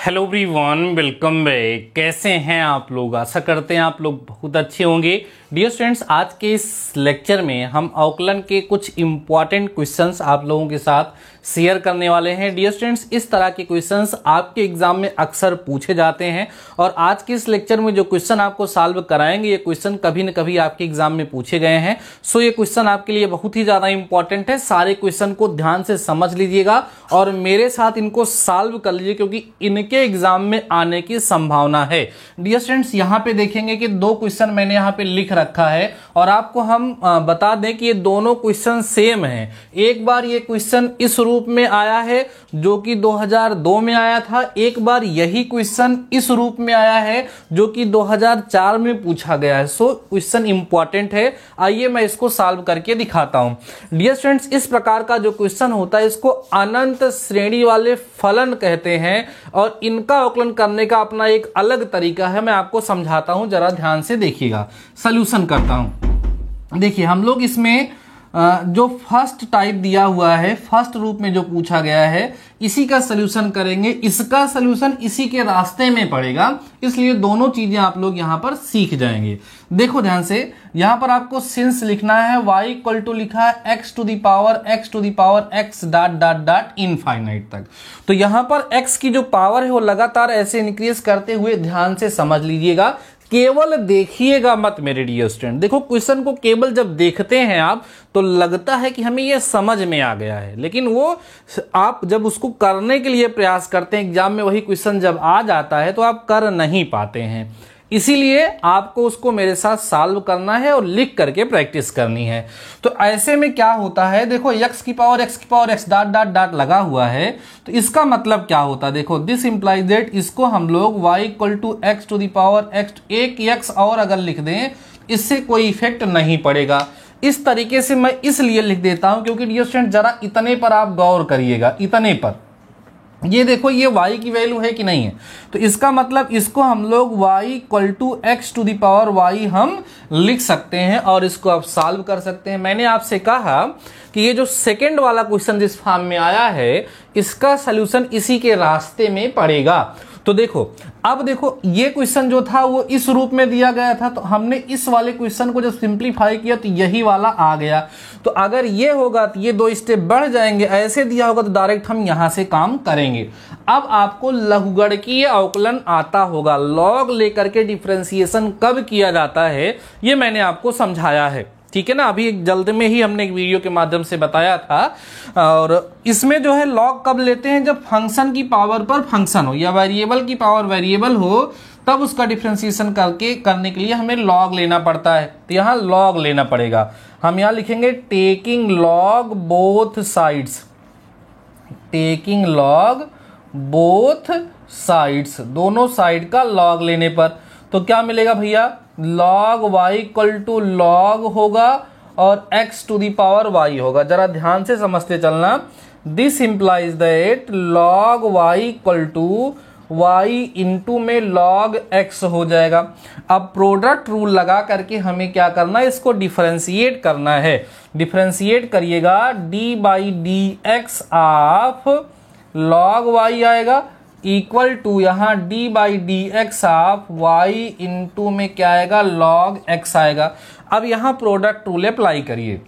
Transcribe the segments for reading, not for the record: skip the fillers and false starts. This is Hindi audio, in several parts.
Hello everyone, welcome back. कैसे हैं आप लोग? आशा करते हैं आप लोग बहुत अच्छे होंगे। डियर स्टूडेंट्स, आज के इस लेक्चर में हम अवकलन के कुछ इंपॉर्टेंट क्वेश्चंस आप लोगों के साथ शेयर करने वाले हैं। डियर स्टूडेंट्स, इस तरह के क्वेश्चंस आपके एग्जाम में अक्सर पूछे जाते हैं और आज के इस लेक्चर में जो क्वेश्चन आपको सॉल्व कराएंगे ये क्वेश्चन कभी न कभी आपके एग्जाम में पूछे गए हैं। सो ये क्वेश्चन आपके लिए बहुत ही ज्यादा इंपॉर्टेंट है। सारे क्वेश्चन को ध्यान से समझ लीजिएगा और मेरे साथ इनको सॉल्व कर लीजिए क्योंकि इनके एग्जाम में आने की संभावना है। डियर स्टूडेंट्स, यहाँ पे देखेंगे कि दो क्वेश्चन मैंने यहाँ पे लिख रखा है और आपको हम बता दें कि ये दोनों क्वेश्चन सेम हैं। एक बार ये क्वेश्चन इस रूप में आया है जो कि 2002 में आया था, एक बार यही क्वेश्चन इस रूप में आया है जो कि 2004 में पूछा गया है। सो क्वेश्चन इंपॉर्टेंट है। आइए मैं इसको सॉल्व करके दिखाता हूं। डियर स्टूडेंट्स, इस प्रकार का जो क्वेश्चन होता है इसको अनंत श्रेणी वाले फलन कहते हैं और इनका अवकलन करने का अपना एक अलग तरीका है। मैं आपको समझाता हूं, जरा ध्यान से देखिएगा। सॉल्यूशन करता हूं। देखिए, हम लोग इसमें जो फर्स्ट टाइप दिया हुआ है, फर्स्ट रूप में जो पूछा गया है, इसी का सलूशन करेंगे। इसका सलूशन इसी के रास्ते में पड़ेगा, इसलिए दोनों चीजें आप लोग यहां पर सीख जाएंगे। देखो ध्यान से, यहां पर आपको सिंस लिखना है, y इक्वल टू लिखा है x to the power x dot dot dot infinite तक। तो यहां पर x की जो पावर है वो लगातार ऐसे इंक्रीज करते हुए ध्यान से समझ लीजिएगा, केवल देखिएगा मत मेरे डियर स्टूडेंट। देखो, क्वेश्चन को केवल जब देखते हैं आप तो लगता है कि हमें यह समझ में आ गया है, लेकिन वो आप जब उसको करने के लिए प्रयास करते हैं, एग्जाम में वही क्वेश्चन जब आ जाता है तो आप कर नहीं पाते हैं। इसीलिए आपको उसको मेरे साथ सॉल्व करना है और लिख करके प्रैक्टिस करनी है। तो ऐसे में क्या होता है, देखो x की power x dot dot dot लगा हुआ है, तो इसका मतलब क्या होता है? देखो, दिस इंप्लाइज दैट, इसको हम लोग y equal to x to the power x, एक x और अगर लिख दें इससे कोई इफेक्ट नहीं पड़ेगा। इस तरीके से मैं इसलिए लिख देता हूं क्योंकि डियर स्टूडेंट जरा इतने पर आप गौर करिएगा, इतने पर। ये देखो, ये y की वैल्यू है कि नहीं है, तो इसका मतलब इसको हम लोग y equal to x to the power y हम लिख सकते हैं और इसको आप सॉल्व कर सकते हैं। मैंने आपसे कहा कि ये जो सेकंड वाला क्वेश्चन जिस फॉर्म में आया है इसका सलूशन इसी के रास्ते में पड़ेगा। तो देखो, अब देखो, ये क्वेश्चन जो था वो इस रूप में दिया गया था, तो हमने इस वाले क्वेश्चन को जब सिंप्लीफाई किया तो यही वाला आ गया। तो अगर ये होगा तो ये दो स्टेप बढ़ जाएंगे, ऐसे दिया होगा तो डायरेक्ट हम यहां से काम करेंगे। अब आपको लघुगणकीय अवकलन आता होगा, लॉग लेकर के डिफरेंशिएशन कब किया जाता है ये मैंने आपको समझाया है, ठीक है ना। अभी जल्द में ही हमने एक वीडियो के माध्यम से बताया था। और इसमें जो है लॉग कब लेते हैं, जब फंक्शन की पावर पर फंक्शन हो या वेरिएबल की पावर वेरिएबल हो, तब उसका डिफरेंशिएशन करने के लिए हमें लॉग लेना पड़ता है। तो यहाँ लॉग लेना पड़ेगा। हम यहाँ लिखेंगे taking log both sides, taking log both sides, दोनों साइड का लॉग लेने पर तो क्या मिलेगा भैया, log y equal to log होगा और x to the power y होगा। जरा ध्यान से समझते चलना। This implies that log y equal to y into में log x हो जाएगा। अब प्रोडक्ट रूल लगा करके हमें क्या करना है, इसको डिफरेंशिएट करना है। डिफरेंशिएट करिएगा, d by d x of log y आएगा इक्वल टू यहाँ d by d x of y into में क्या आएगा, log x आएगा। अब यहाँ प्रोडक्ट रूल अप्लाई करिए।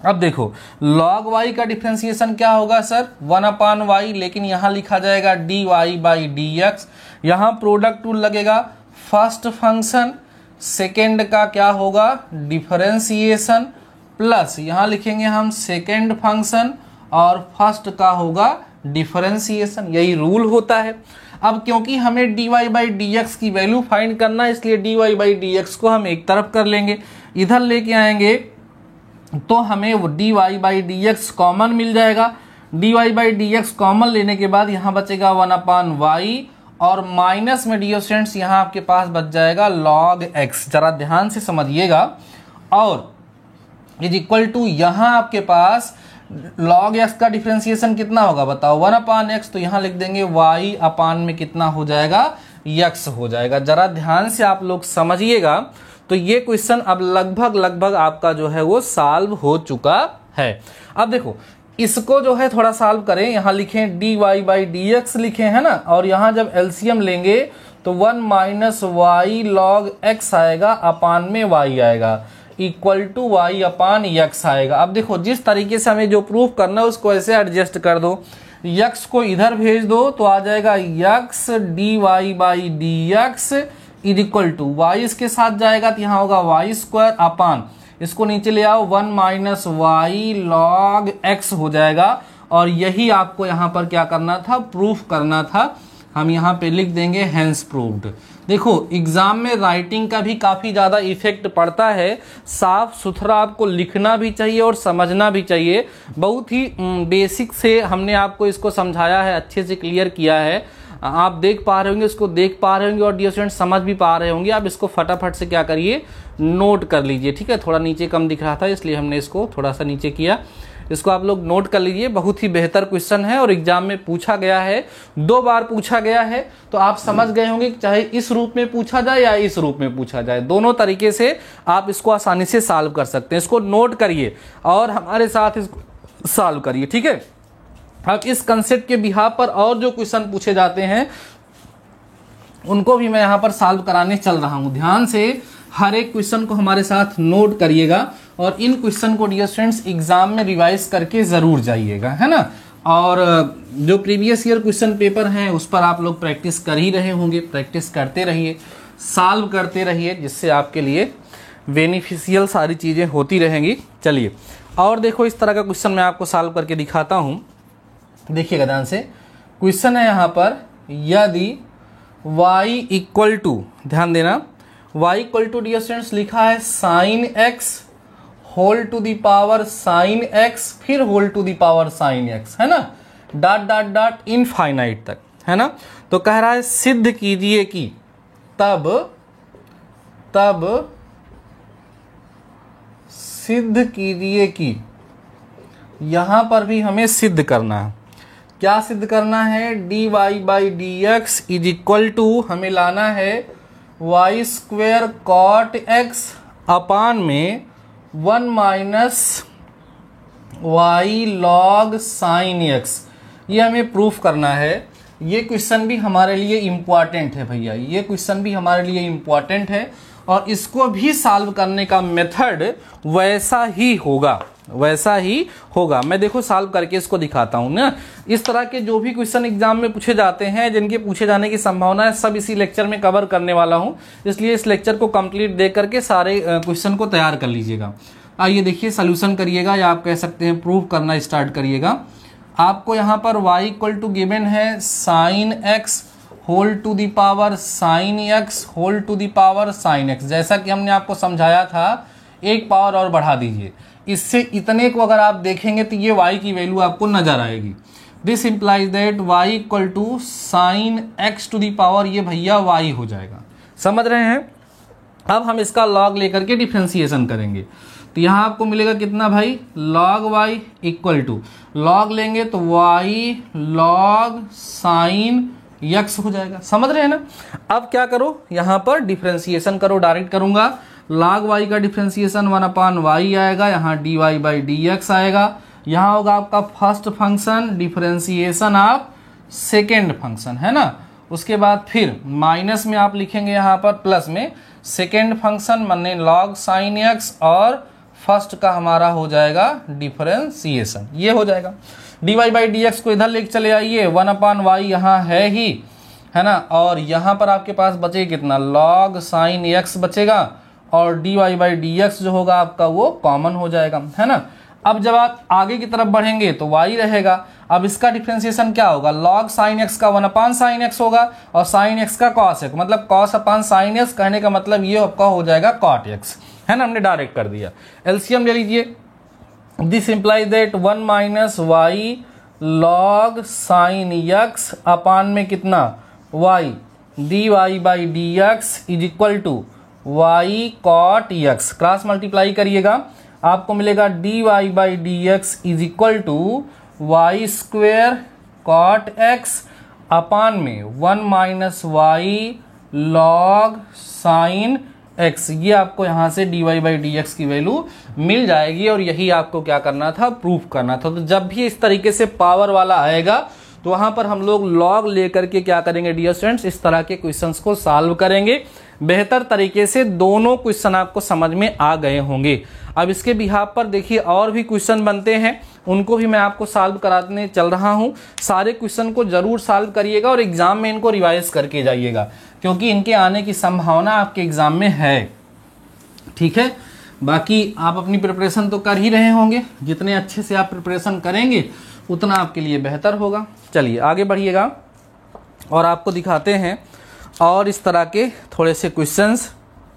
अब देखो, log y का डिफरेंशिएशन क्या होगा सर, 1/y, लेकिन यहाँ लिखा जाएगा dy बाई डी एक्स। यहाँ प्रोडक्ट रूल लगेगा, फर्स्ट फंक्शन सेकेंड का क्या होगा, डिफरेंशिएशन, प्लस यहाँ लिखेंगे हम सेकेंड फंक्शन और फर्स्ट का होगा डिफरेंशिएशन। यही रूल होता है। अब क्योंकि हमें dy बाई डी एक्स की वैल्यू फाइंड करना है, इसलिए dy बाई डी एक्स को हम एक तरफ कर लेंगे, इधर लेके आएंगे तो हमें वो dy by d x common मिल जाएगा। dy by d x common लेने के बाद यहाँ बचेगा 1/y और माइनस में डियर स्टूडेंट्स यहाँ आपके पास बच जाएगा log x। जरा ध्यान से समझिएगा। और इज इक्वल टू यहाँ आपके पास log x का डिफरेंशिएशन कितना होगा बताओ, 1/x, तो यहां लिख देंगे y अपान में कितना हो जाएगा, x हो जाएगा। जरा ध्यान से आप लोग समझिएगा। तो ये क्वेश्चन अब लगभग आपका जो है वो सॉल्व हो चुका है। अब देखो, इसको जो है थोड़ा सॉल्व करें, यहाँ लिखें dy बाई डी एक्स लिखें, है ना, और यहाँ जब एलसीएम लेंगे तो 1 माइनस वाई लॉग एक्स आएगा, अपान में y आएगा, equal to y upon x आएगा। अब देखो जिस तरीके से हमें जो प्रूफ करना है उसको ऐसे एडजस्ट कर दो, यक्स को इधर भेज दो तो आ जाएगा x d y by d x is equal to y इसके साथ जाएगा तो यहाँ होगा वाई स्क्वायर अपान, इसको नीचे ले आओ 1 माइनस वाई लॉग एक्स हो जाएगा। और यही आपको यहाँ पर क्या करना था, प्रूफ करना था। हम यहाँ पे लिख देंगे हेंस प्रूव्ड। देखो एग्जाम में राइटिंग का भी काफ़ी ज़्यादा इफेक्ट पड़ता है, साफ सुथरा आपको लिखना भी चाहिए और समझना भी चाहिए। बहुत ही बेसिक से हमने आपको इसको समझाया है, अच्छे से क्लियर किया है, आप देख पा रहे होंगे, इसको देख पा रहे होंगे और डियर स्टूडेंट समझ भी पा रहे होंगे। आप इसको फटाफट से क्या करिए, नोट कर लीजिए, ठीक है। थोड़ा नीचे कम दिख रहा था इसलिए हमने इसको थोड़ा सा नीचे किया, इसको आप लोग नोट कर लीजिए। बहुत ही बेहतर क्वेश्चन है और एग्जाम में पूछा गया है, 2 बार पूछा गया है, तो आप समझ गए होंगे कि चाहे इस रूप में पूछा जाए या इस रूप में पूछा जाए, दोनों तरीके से आप इसको आसानी से सॉल्व कर सकते हैं। इसको नोट करिए और हमारे साथ इसको सॉल्व करिए, ठीक है। अब इस कंसेप्ट के बिहार पर और जो क्वेश्चन पूछे जाते हैं उनको भी मैं यहाँ पर सॉल्व कराने चल रहा हूँ। ध्यान से हर एक क्वेश्चन को हमारे साथ नोट करिएगा और इन क्वेश्चन को डियर स्टूडेंट्स एग्जाम में रिवाइज करके ज़रूर जाइएगा, है ना। और जो प्रीवियस ईयर क्वेश्चन पेपर हैं उस पर आप लोग प्रैक्टिस कर ही रहे होंगे, प्रैक्टिस करते रहिए, सॉल्व करते रहिए, जिससे आपके लिए बेनिफिशियल सारी चीज़ें होती रहेंगी। चलिए और देखो इस तरह का क्वेश्चन मैं आपको सॉल्व करके दिखाता हूँ। देखिएगा ध्यान से, क्वेश्चन है यहाँ पर, यदि y इक्वल टू, ध्यान देना, y equal to dear students लिखा है sine x whole to the power sine x फिर whole to the power sine x, है ना, डॉट डॉट डॉट इनफाइनाइट तक, है ना। तो कह रहा है सिद्ध कीजिए कि तब सिद्ध कीजिए कि, यहां पर भी हमें सिद्ध करना है। क्या सिद्ध करना है, d y by d x is equal to, हमें लाना है y square cot x upon में 1 minus y log sine x, ये हमें प्रूफ करना है। ये क्वेश्चन भी हमारे लिए इम्पॉर्टेंट है भैया, ये क्वेश्चन भी हमारे लिए इम्पॉर्टेंट है और इसको भी सॉल्व करने का मेथड वैसा ही होगा, वैसा ही होगा। मैं देखो सॉल्व करके इसको दिखाता हूं ना। इस तरह के जो भी क्वेश्चन एग्जाम में पूछे जाते हैं, जिनके पूछे जाने की संभावना है, सब इसी लेक्चर में कवर करने वाला हूं, इसलिए इस लेक्चर को कंप्लीट देख करके सारे क्वेश्चन को तैयार कर लीजिएगा। आइए देखिए सॉल्यूशन करिएगा या आप कह सकते हैं प्रूव करना स्टार्ट करिएगा। आपको यहाँ पर y इक्वल टू गिवन है sine x whole to the power sine x whole to the power sine x, जैसा कि हमने आपको समझाया था, एक पावर और बढ़ा दीजिए। इससे इतने को अगर आप देखेंगे तो ये y की वैल्यू आपको नजर आएगी। This implies that y equal to sine x to the power, ये भैया y हो जाएगा, समझ रहे हैं। अब हम इसका लॉग लेकर के डिफ्रेंसिएशन करेंगे तो यहाँ आपको मिलेगा कितना भाई, log y equal to, log लेंगे तो y log साइन x हो जाएगा, समझ रहे हैं ना। अब क्या करो, यहाँ पर डिफ्रेंसिएशन करो, डायरेक्ट करूंगा, log y का डिफ्रेंसिएशन 1 अपान y आएगा, यहाँ dy बाई डी एक्स आएगा, यहाँ होगा आपका first function differentiation of second function, है ना। उसके बाद फिर माइनस में आप लिखेंगे यहाँ पर प्लस में सेकेंड फंक्शन माने log साइन x और फर्स्ट का हमारा हो जाएगा डिफरेंशिएशन, ये हो जाएगा। dy बाई डी एक्स को इधर लेके चले आइए, 1 अपान वाई यहाँ है ही, है ना, और यहाँ पर आपके पास बचेगा कितना, log साइन x बचेगा और dy बाई डी एक्स जो होगा आपका वो कॉमन हो जाएगा, है ना। अब जब आप आगे की तरफ बढ़ेंगे तो y रहेगा। अब इसका डिफरेंशिएशन क्या होगा, log साइन x का 1 अपान साइन x होगा और साइन x का cos x, मतलब cos अपान साइन x, कहने का मतलब ये आपका हो जाएगा cot x, है ना, हमने डायरेक्ट कर दिया। एलसीएम ले लीजिए, this implies that 1 minus y log sine x upon में कितना y d y by d x is equal to y cot x, cross multiply करिएगा, आपको मिलेगा d y by d x is equal to y square cot x upon में 1 minus y log sine x, ये आपको यहाँ से dy बाई डी एक्स की वैल्यू मिल जाएगी और यही आपको क्या करना था, प्रूफ करना था। तो जब भी इस तरीके से पावर वाला आएगा तो वहां पर हम लोग लॉग लेकर के क्या करेंगे डियर स्टूडेंट्स, इस तरह के क्वेश्चंस को सॉल्व करेंगे। बेहतर तरीके से दोनों क्वेश्चन आपको समझ में आ गए होंगे। अब इसके बिहाफ पर देखिए और भी क्वेश्चन बनते हैं, उनको भी मैं आपको सॉल्व कराने चल रहा हूं। सारे क्वेश्चन को जरूर सॉल्व करिएगा और एग्जाम में इनको रिवाइज करके जाइएगा, क्योंकि इनके आने की संभावना आपके एग्जाम में है। ठीक है, बाकी आप अपनी प्रिपरेशन तो कर ही रहे होंगे, जितने अच्छे से आप प्रिपरेशन करेंगे उतना आपके लिए बेहतर होगा। चलिए आगे बढ़िएगा और आपको दिखाते हैं और इस तरह के थोड़े से क्वेश्चंस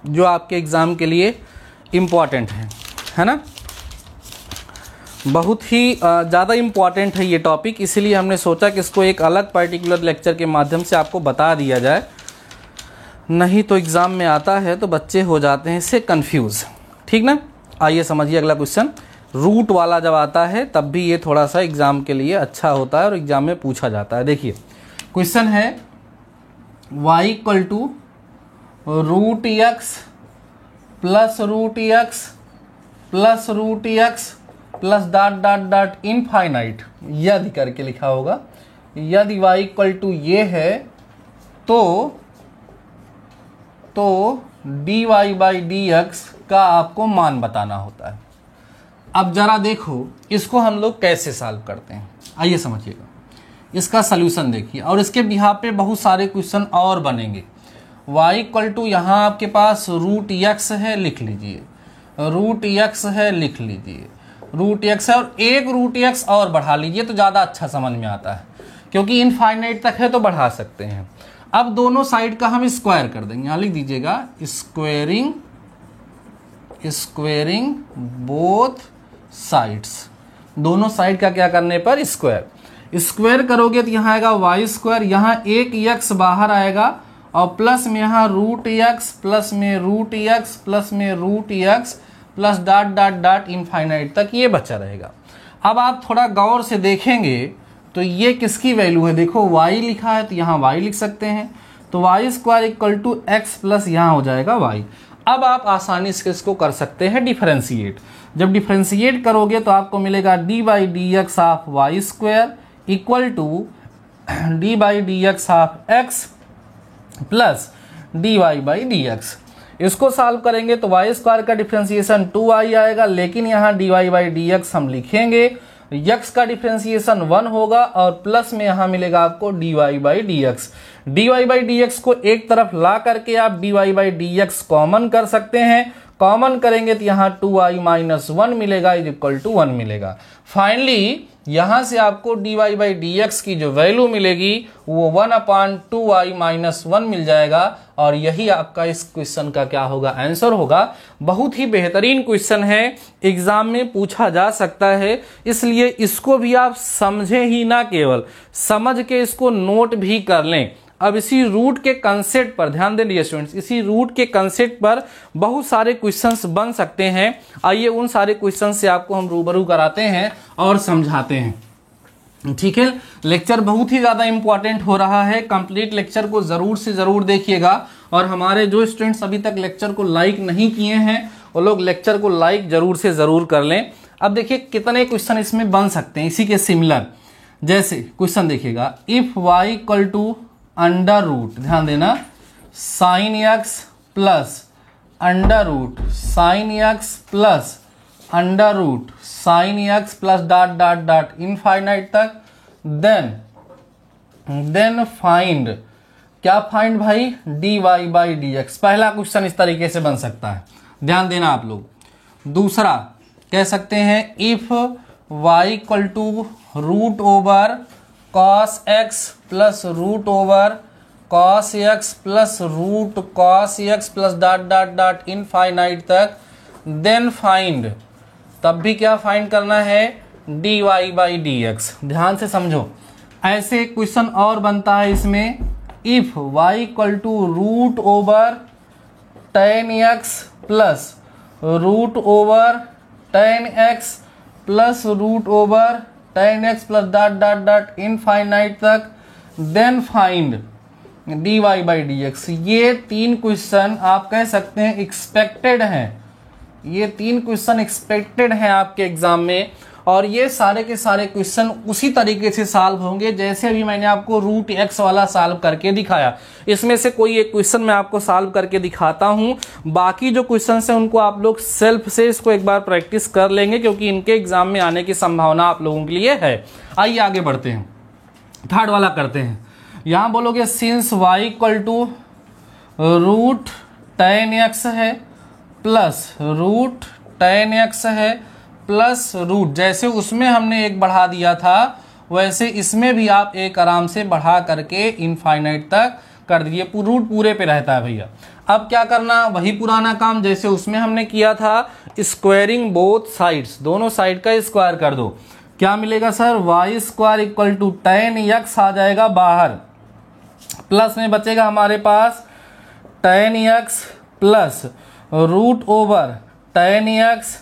जो आपके एग्ज़ाम के लिए इम्पॉर्टेंट हैं, है ना। बहुत ही ज़्यादा इम्पॉर्टेंट है ये टॉपिक, इसीलिए हमने सोचा कि इसको एक अलग पर्टिकुलर लेक्चर के माध्यम से आपको बता दिया जाए, नहीं तो एग्ज़ाम में आता है तो बच्चे हो जाते हैं इससे कंफ्यूज। ठीक ना, आइए समझिए अगला क्वेश्चन। रूट वाला जब आता है तब भी ये थोड़ा सा एग्ज़ाम के लिए अच्छा होता है और एग्ज़ाम में पूछा जाता है। देखिए क्वेश्चन है y equal to root x plus root x plus root x plus dot dot dot infinite, यदि करके लिखा होगा। यदि y इक्वल टू ये है तो dy बाई डी एक्स का आपको मान बताना होता है। अब जरा देखो इसको हम लोग कैसे सॉल्व करते हैं, आइए समझिएगा। इसका सलूशन देखिए और इसके बिहाफ पे बहुत सारे क्वेश्चन और बनेंगे। y इक्वल टू यहाँ आपके पास रूट एक्स है, लिख लीजिए, रूट एक्स है, लिख लीजिए, रूट एक्स है और एक रूट एक्स और बढ़ा लीजिए तो ज़्यादा अच्छा समझ में आता है, क्योंकि इनफाइनाइट तक है तो बढ़ा सकते हैं। अब दोनों साइड का हम स्क्वायर कर देंगे, यहाँ लिख दीजिएगा स्क्वेयरिंग बोथ साइड्स, दोनों साइड का क्या करने पर स्क्वायर करोगे तो यहाँ आएगा वाई स्क्वायर, यहाँ एक एक्स बाहर आएगा और प्लस में यहाँ रूट एक्स प्लस में रूट एक्स प्लस में root x plus dot dot dot infinite तक ये बचा रहेगा। अब आप थोड़ा गौर से देखेंगे तो ये किसकी वैल्यू है, देखो y लिखा है तो यहाँ y लिख सकते हैं, तो y square equal to x plus यहाँ हो जाएगा y। अब आप आसानी से इसको कर सकते हैं डिफरेंशिएट। जब डिफरेंशिएट करोगे तो आपको मिलेगा d by d x of y square equal to d by d x of x plus d y by d x. इसको सॉल्व करेंगे तो वाई स्क्वायर का डिफरेंशिएशन 2y आएगा, लेकिन यहाँ d y by d x हम लिखेंगे, x का डिफरेंशिएशन 1 होगा और प्लस में यहाँ मिलेगा आपको d y by d x. D y by d x को एक तरफ ला करके आप d y by d x common कर सकते हैं, कॉमन करेंगे तो यहाँ 2y माइनस 1 मिलेगा इज इक्वल टू 1 मिलेगा। फाइनली यहाँ से आपको dy बाई डी एक्स की जो वैल्यू मिलेगी वो 1/2y माइनस 1 मिल जाएगा और यही आपका इस क्वेश्चन का क्या होगा, आंसर होगा। बहुत ही बेहतरीन क्वेश्चन है, एग्जाम में पूछा जा सकता है, इसलिए इसको भी आप समझें ही ना, केवल समझ के इसको नोट भी कर लें। अब इसी रूट के कंसेप्ट पर ध्यान दें डियर स्टूडेंट्स, इसी रूट के कंसेप्ट पर बहुत सारे क्वेश्चंस बन सकते हैं। आइए उन सारे क्वेश्चंस से आपको हम रूबरू कराते हैं और समझाते हैं। ठीक है, लेक्चर बहुत ही ज़्यादा इंपॉर्टेंट हो रहा है, कंप्लीट लेक्चर को ज़रूर से ज़रूर देखिएगा। और हमारे जो स्टूडेंट्स अभी तक लेक्चर को लाइक नहीं किए हैं वो लोग लेक्चर को लाइक ज़रूर से ज़रूर कर लें। अब देखिए कितने क्वेश्चन इसमें बन सकते हैं इसी के सिमिलर। जैसे क्वेश्चन देखिएगा, if y equal to under root, ध्यान देना, sine x plus under root sine x plus under root sine x plus dot dot dot infinite तक, देन फाइंड, क्या फाइंड भाई, d y by d x. पहला क्वेश्चन इस तरीके से बन सकता है, ध्यान देना आप लोग। दूसरा कह सकते हैं if y equal to root over cos x plus root over cos x plus root cos x plus dot dot dot infinite तक, देन फाइंड, तब भी क्या फाइंड करना है, d y by d x. ध्यान से समझो, ऐसे क्वेश्चन और बनता है इसमें, if y equal to root over ten x plus root over ten x plus root over ten x plus dot dot dot infinite तक, then find dy by d x. ये 3 क्वेश्चन आप कह सकते हैं एक्सपेक्टेड हैं, ये 3 क्वेश्चन एक्सपेक्टेड हैं आपके एग्जाम में। और ये सारे के सारे क्वेश्चन उसी तरीके से सॉल्व होंगे जैसे अभी मैंने आपको रूट एक्स वाला सॉल्व करके दिखाया। इसमें से कोई एक क्वेश्चन मैं आपको सॉल्व करके दिखाता हूं, बाकी जो क्वेश्चन हैं उनको आप लोग सेल्फ से इसको एक बार प्रैक्टिस कर लेंगे क्योंकि इनके एग्जाम में आने की संभावना आप लोगों के लिए है। आइए आगे बढ़ते हैं, थर्ड वाला करते हैं। यहां बोलोगे since y equal to root tan x है प्लस रूट टेन एक्स है प्लस रूट, जैसे उसमें हमने एक बढ़ा दिया था वैसे इसमें भी आप एक आराम से बढ़ा करके इनफाइनाइट तक कर दिए, रूट पूरे पे रहता है भैया। अब क्या करना, वही पुराना काम जैसे उसमें हमने किया था, स्क्वायरिंग बोथ साइड्स, दोनों साइड का स्क्वायर कर दो। क्या मिलेगा sir, y square equal to ten x आ जाएगा बाहर, प्लस में बचेगा हमारे पास ten x plus root over ten x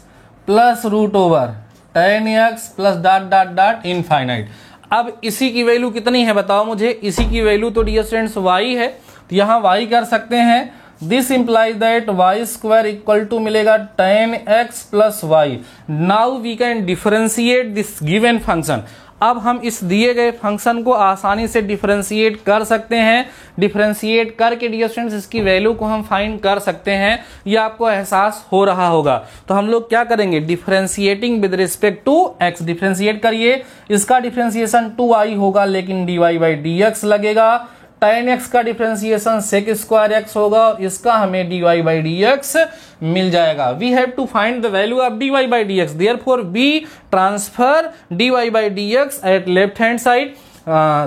plus root over ten x plus dot dot dot infinite. अब इसी की वैल्यू कितनी है बताओ मुझे, इसी की वैल्यू तो डियर स्टूडेंट्स y है, तो यहाँ y कर सकते हैं। This implies that y square equal to मिलेगा ten x plus y. Now we can differentiate this given function. अब हम इस दिए गए फंक्शन को आसानी से डिफरेंशिएट कर सकते हैं, डिफरेंशिएट करके डियर स्टूडेंट्स इसकी वैल्यू को हम फाइंड कर सकते हैं। ये आपको एहसास हो रहा होगा। तो हम लोग क्या करेंगे, differentiating with respect to x, differentiate करिए, इसका डिफरेंशिएशन 2i होगा लेकिन dy बाई डी एक्स लगेगा। टेन एक्स का डिफरेंशिएशन सेक स्क्वायर एक्स होगा और इसका हमें dy बाई डी एक्स मिल जाएगा। We have to find the value of dy by d x, therefore we transfer dy by d x at left hand side,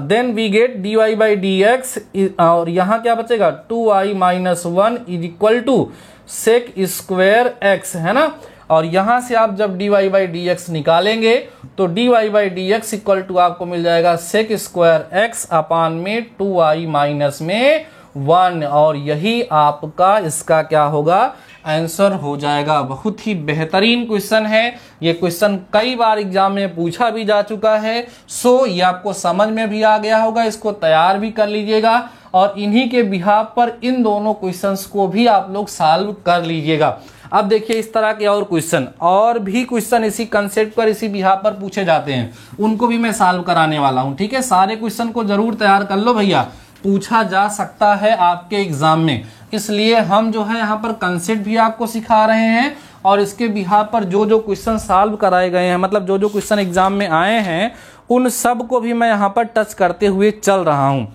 then we get dy by d x और यहाँ क्या बचेगा 2i minus 1 is equal to sec square x, है ना। और यहां से आप जब dy बाई डी एक्स निकालेंगे तो dy by d x equal to आपको मिल जाएगा सेक स्क्वायर एक्स अपान में 2i माइनस में 1, और यही आपका इसका क्या होगा, आंसर हो जाएगा। बहुत ही बेहतरीन क्वेश्चन है, ये क्वेश्चन कई बार एग्जाम में पूछा भी जा चुका है, सो ये आपको समझ में भी आ गया होगा, इसको तैयार भी कर लीजिएगा और इन्हीं के बिहाफ पर इन दोनों क्वेश्चंस को भी आप लोग सॉल्व कर लीजिएगा। अब देखिए इस तरह के और भी क्वेश्चन इसी कंसेप्ट पर, इसी बिहाफ पर पूछे जाते हैं, उनको भी मैं सॉल्व कराने वाला हूं। ठीक है, सारे क्वेश्चन को जरूर तैयार कर लो भैया, पूछा जा सकता है आपके एग्जाम में, इसलिए हम जो है यहाँ पर कंसेप्ट भी आपको सिखा रहे हैं और इसके बिहाफ पर जो जो क्वेश्चन सॉल्व कराए गए हैं, मतलब जो जो क्वेश्चन एग्जाम में आए हैं उन सब को भी मैं यहाँ पर टच करते हुए चल रहा हूँ,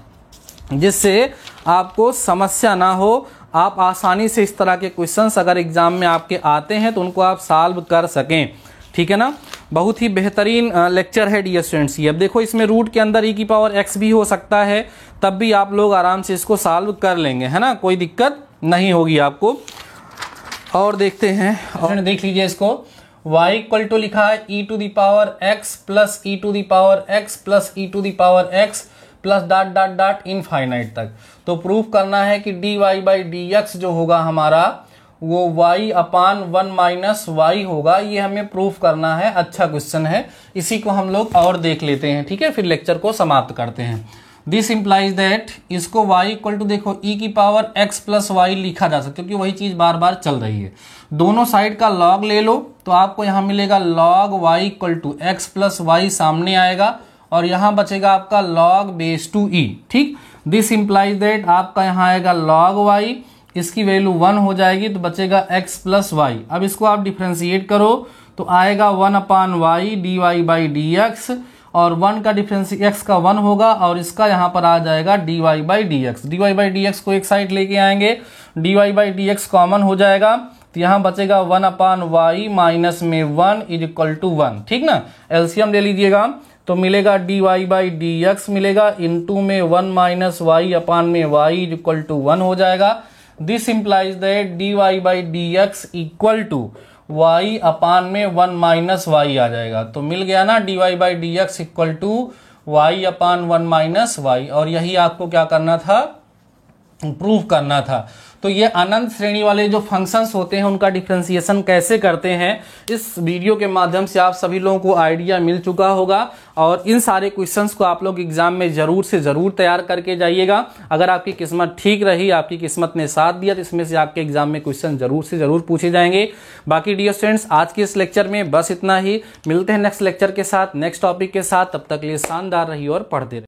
जिससे आपको समस्या ना हो, आप आसानी से इस तरह के क्वेश्चंस अगर एग्जाम में आपके आते हैं तो उनको आप सॉल्व कर सकें। ठीक है ना, बहुत ही बेहतरीन लेक्चर है डियर स्टूडेंट्स। ये अब देखो इसमें रूट के अंदर e की पावर x भी हो सकता है, तब भी आप लोग आराम से इसको सॉल्व कर लेंगे, है ना, कोई दिक्कत नहीं होगी आपको। और देखते हैं, और देख लीजिए इसको, y इक्वल टू लिखा है e to the power x plus e to the power x plus e to the power x plus dot dot dot infinite तक। तो प्रूफ करना है कि dy बाई डी एक्स जो होगा हमारा वो y अपान 1 माइनस वाई होगा, ये हमें प्रूफ करना है। अच्छा क्वेश्चन है, इसी को हम लोग और देख लेते हैं। ठीक है, फिर लेक्चर को समाप्त करते हैं। दिस इंप्लाइज दैट, इसको y इक्वल टू देखो e की पावर x प्लस वाई लिखा जा सकता है क्योंकि वही चीज बार बार चल रही है। दोनों साइड का लॉग ले लो तो आपको यहाँ मिलेगा log y equal to x plus y सामने आएगा और यहाँ बचेगा आपका log बेस टू e। ठीक, दिस इंप्लाइज दैट आपका यहाँ आएगा log y, इसकी वैल्यू 1 हो जाएगी तो बचेगा x प्लस वाई। अब इसको आप डिफ्रेंशिएट करो तो आएगा 1 upon y d y by d x, और 1 का डिफरेंस x का 1 होगा और इसका यहाँ पर आ जाएगा dy by d x. dy by d x को एक साइड लेके आएंगे, dy by d x common हो जाएगा तो यहाँ बचेगा 1 अपान वाई माइनस में 1 इज इक्वल टू 1। ठीक ना, एलसीएम ले लीजिएगा तो मिलेगा dy बाई डी एक्स मिलेगा, इनटू में 1 माइनस वाई अपान में y इज इक्वल टू 1 हो जाएगा। This implies that dy by d x equal to y upon में 1 माइनस वाई आ जाएगा। तो मिल गया ना dy by d x equal to y upon 1 minus y, और यही आपको क्या करना था, प्रूव करना था। तो ये अनंत श्रेणी वाले जो फंक्शंस होते हैं उनका डिफरेंशिएशन कैसे करते हैं, इस वीडियो के माध्यम से आप सभी लोगों को आइडिया मिल चुका होगा। और इन सारे क्वेश्चंस को आप लोग एग्जाम में जरूर से जरूर तैयार करके जाइएगा। अगर आपकी किस्मत ठीक रही, आपकी किस्मत ने साथ दिया, तो इसमें से आपके एग्जाम में क्वेश्चन जरूर से जरूर पूछे जाएंगे। बाकी डियर स्टूडेंट्स, आज के इस लेक्चर में बस इतना ही। मिलते हैं नेक्स्ट लेक्चर के साथ, नेक्स्ट टॉपिक के साथ। तब तक के लिए शानदार रहिए और पढ़ते रहिए।